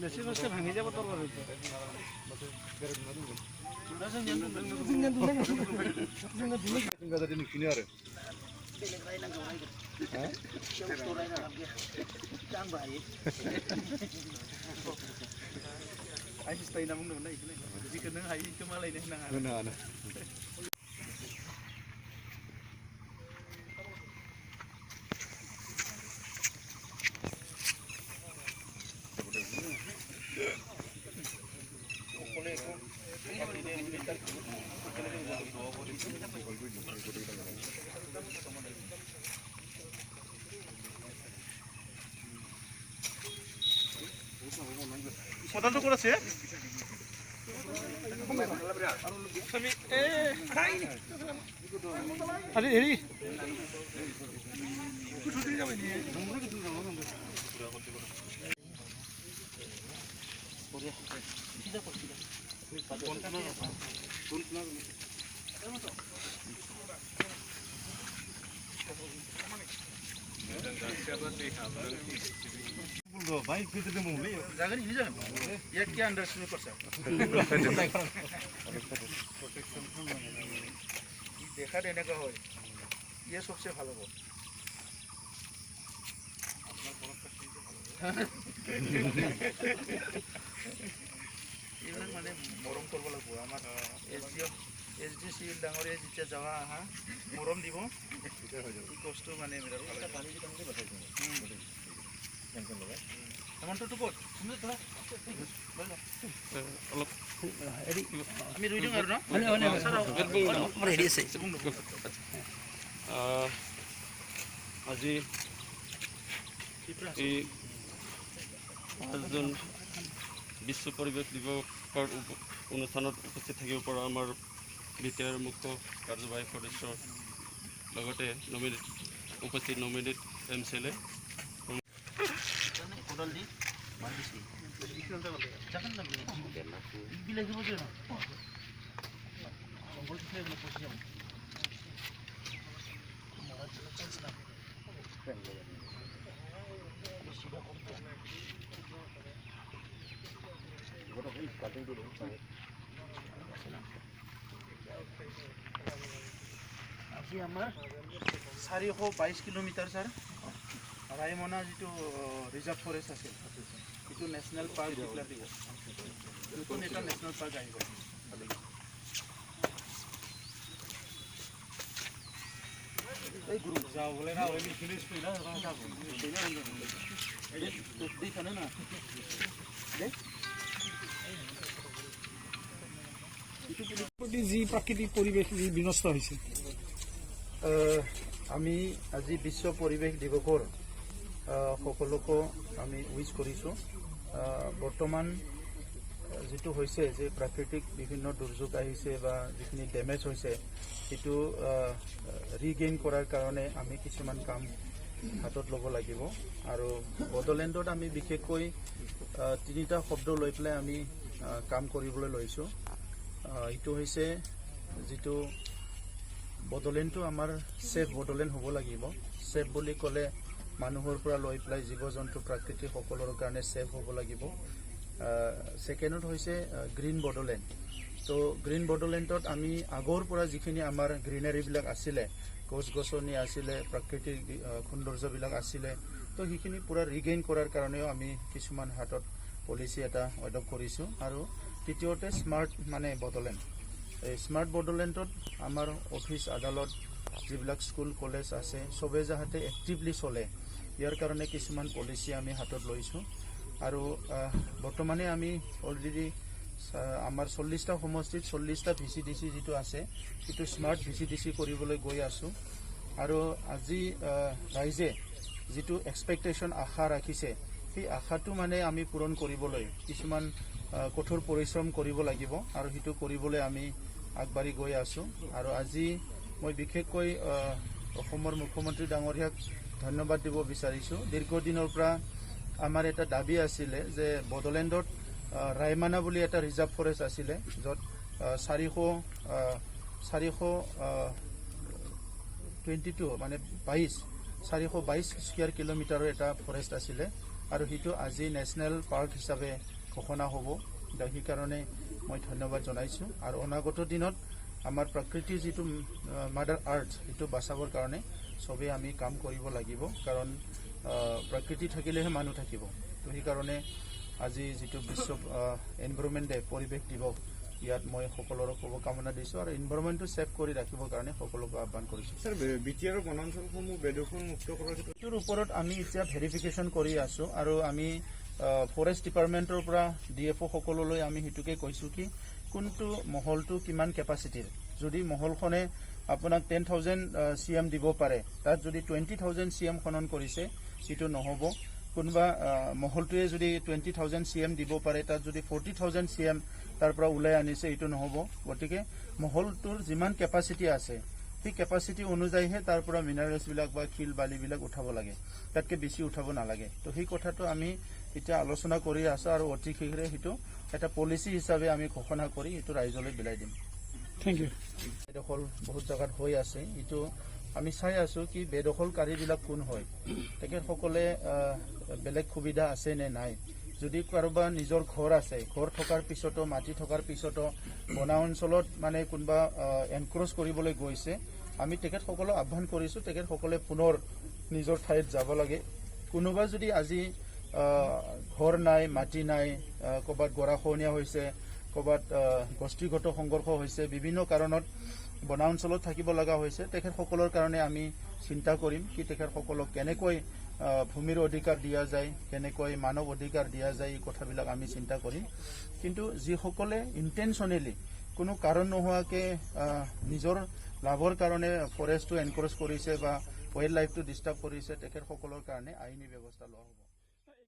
বেছি বস্তু ভাঙি যাব তোৰ সদাটো ক'ত আছে আৰে হেৰি भाई किती ते मुंबई जागा नाही जागा एक के अंडरस्टँड करसा देखा देने का हो ये सबसे ভালো हो এইবিলাক মানে মৰম কৰিব লাগিব আমাৰ এসডিসি ডাঙৰীয়া যেতিয়া যাওয়া আহা মৰম দিব এটা হৈ যাব কষ্ট মানে মেৰা পানী দি কামকে বসাইছো টেনশন লগাই টমাটো তো কত তুমি তোরা অলপ আমি রুই দিম আর না আমার রেডি আছে আজি এই 5 জুন বিশ্ব পৰিৱেশ দিৱসৰ অনুষ্ঠানত উপস্থিত থাকিব পৰা আমাৰ বিটিআৰ মুখ্য কাৰ্যবাহী সদস্যৰ লগতে উপস্থিত নমিনেট এমচিএলএ কোদাল দি মার দিছি জানেন না বিলে দিব না জঙ্গল থেকে এগুলো পচে যাবে মারা চলছে না আজি আমার 422 কিলোমিটার স্যার রায়মনা যেটো রিজার্ভ ফরেস্ট আছে এটো ন্যাশনাল পার্ক ডিক্লেয়ার দিব নতুন এটা ন্যাশনাল পার্ক আহিব এই গুরু যাও বলে না ওই ফিনিশ কইলা না যাব সেইনা এই তো দেখানে না দেখ যি প্ৰাকৃতিক পৰিৱেশ যি বিনষ্ট হৈছে আমি আজি বিশ্ব পৰিৱেশ দিৱসৰ সকলোকে আমি উইশ কৰিছোঁ বৰ্তমান যেটো হৈছে যে প্ৰাকৃতিক বিভিন্ন দুৰ্যোগ আহিছে বা যিখিনি ডেমেজ হৈছে এটো ৰিগেইন কৰাৰ কাৰণে আমি কিছুমান কাম হাতত ল'ব লাগিব আৰু বডলেণ্ডত আমি বিশেষকৈ তিনিটা শব্দ লৈ পেলাই আমি কাম কৰিবলৈ লৈছোঁ এটো হৈছে যেটো বডলেণ্ডটো আমাৰ সেফ বডলেণ্ড হ'ব লাগিব সেফ বুলি ক'লে মানুহৰ পৰা লৈ পেলাই জীৱ জন্তু প্ৰাকৃতিক সকলৰ কাৰণে সেফ হ'ব লাগিব সেকেন্ডত হৈছে গ্ৰীণ বডলেণ্ড তো গ্ৰীণ বডলেণ্ডত আমি আগৰ পৰা যিখিনি আমাৰ গ্ৰীনাৰীবিলাক আছিলে গছ গছনি আছিলে প্ৰাকৃতিক সৌন্দৰ্যবিলাক আছিলে তো সেইখিনি পুৰা ৰিগেইন কৰাৰ কাৰণেও আমি কিছুমান হাতত পলিচি এটা অডপ্ট কৰিছোঁ আৰু তৃতীয়তে স্মাৰ্ট মানে বডলেণ্ড এই স্মাৰ্ট বডলেণ্ডত আমাৰ অফিচ আদালত যিবিলাক স্কুল কলেজ আছে সবে যাতে এক্টিভলি চলে ইয়াৰ কাৰণে কিছুমান পলিচি আমি হাতত লৈছোঁ আৰু বৰ্তমানে আমি অলৰেডি আমাৰ 40টা সমষ্টিত 40টা ভিচিডিসি যেটো আছে সেইটো স্মাৰ্ট ভিচিডিসি কৰিবলৈ গৈ আছোঁ আৰু আজি ৰাইজে যেটো এক্সপেক্টেশন আশা ৰাখিছে সেই আশাটো মানে আমি পূৰণ কৰিবলৈ কিছুমান কঠোৰ পৰিশ্ৰম কৰিব লাগিব আৰু হিটো কৰিবলৈ আমি আগবাঢ়ি গৈ আছোঁ আৰু আজি মই বিশেষকৈ অসমৰ মুখ্যমন্ত্ৰী ডাঙৰীয়াক ধন্যবাদ দিব বিচাৰিছোঁ দীৰ্ঘদিনৰ পৰা আমাৰ এটা দাবী আছিল যে বডলেণ্ডত ৰায়মনা বুলি এটা ৰিজাৰ্ভ ফৰেষ্ট আছিল য'ত 400 22 মানে 422 স্কুৱেৰ কিলোমিটাৰৰ এটা ফৰেষ্ট আছিলে আৰু সেইটো আজি নেশ্যনেল পাৰ্ক হিচাপে ঘোষণা হ'ব। সেইকাৰণে মই ধন্যবাদ জনাইছোঁ। আৰু অনাগত দিনত আমাৰ প্ৰকৃতিৰ যিটো মাদাৰ আৰ্থ সেইটো বাচাবৰ কাৰণে চবেই আমি কাম কৰিব লাগিব, কাৰণ প্ৰকৃতি থাকিলেহে মানুহ থাকিব। তো সেইকাৰণে আজি যিটো বিশ্ব এনভাইৰনমেণ্ট ডে পৰিৱেশ দিৱস, ইয়াত মই সকলোৰে শুভকামনা দিছোঁ আৰু এনভাইৰনমেণ্টটো ছেভ কৰি ৰাখিবৰ কাৰণে সকলোকে আহ্বান কৰিছোঁ। স্যাৰ বিটিআৰ বনাঞ্চলসমূহ বেদখল মুক্ত কৰাৰ ক্ষেত্ৰত এইটোৰ ওপৰত আমি এতিয়া ভেৰিফিকেশ্যন কৰি আছোঁ আৰু আমি ফৰেষ্ট ডিপাৰ্টমেণ্টৰ পৰা DFO সকললৈ আমি সেইটোকে কৈছোঁ কি কোনটো মহলটো কিমান কেপাচিটিৰ। যদি মহলখনে আপোনাক 10,000 CM দিব পাৰে, তাত যদি 20,000 CM খনন কৰিছে সেইটো নহ'ব। কোনোবা মহলটোৱে যদি 20,000 CM দিব পাৰে, তাত যদি 40,000 CM তাৰ পৰা ওলাই আনিছে এইটো নহ'ব। গতিকে মহলটোৰ যিমান কেপাচিটি আছে সেই কেপাচিটি অনুযায়ীহে তাৰ পৰা মিনাৰেলছবিলাক বা শিল বালিবিলাক উঠাব লাগে, তাতকৈ বেছি উঠাব নালাগে। তো সেই কথাটো আমি এতিয়া আলোচনা কৰি আছোঁ আৰু অতি শীঘ্ৰে সেইটো এটা পলিচি হিচাপে আমি ঘোষণা কৰি এইটো ৰাইজলৈ বিলাই দিম। Thank you. বেদখল বহুত জেগাত হৈ আছে, এইটো আমি চাই আছোঁ কি বেদখলকাৰীবিলাক কোন হয়, তেখেতসকলে বেলেগ সুবিধা আছে নে নাই। যদি কাৰোবাৰ নিজৰ ঘৰ আছে, ঘৰ থকাৰ পিছতো মাটি থকাৰ পিছতো বনা অঞ্চলত মানে কোনোবা এনক্ৰ'চ কৰিবলৈ গৈছে, আমি তেখেতসকলক আহ্বান কৰিছোঁ তেখেতসকলে পুনৰ নিজৰ ঠাইত যাব লাগে। কোনোবা যদি আজি ঘৰ নাই, মাটি নাই, ক'ৰবাত গৰাখহনীয়া হৈছে, ক'ৰবাত গোষ্ঠীগত সংঘৰ্ষ হৈছে, বিভিন্ন কাৰণত বনা অঞ্চলত থাকিব লগা হৈছে, তেখেতসকলৰ কাৰণে আমি চিন্তা কৰিম কি তেখেতসকলক কেনেকৈ ভূমিৰ অধিকাৰ দিয়া যায়, কেনেকৈ মানৱ অধিকাৰ দিয়া যায়, এই কথাবিলাক আমি চিন্তা কৰিম। কিন্তু যিসকলে ইণ্টেনশ্যনেলি কোনো কাৰণ নোহোৱাকৈ নিজৰ লাভৰ কাৰণে ফৰেষ্টটো এনক্ৰ'চ কৰিছে বা ৱাইল্ড লাইফটো ডিষ্টাৰ্ব কৰিছে, তেখেতসকলৰ কাৰণে আইনী ব্যৱস্থা লোৱা হ'ব।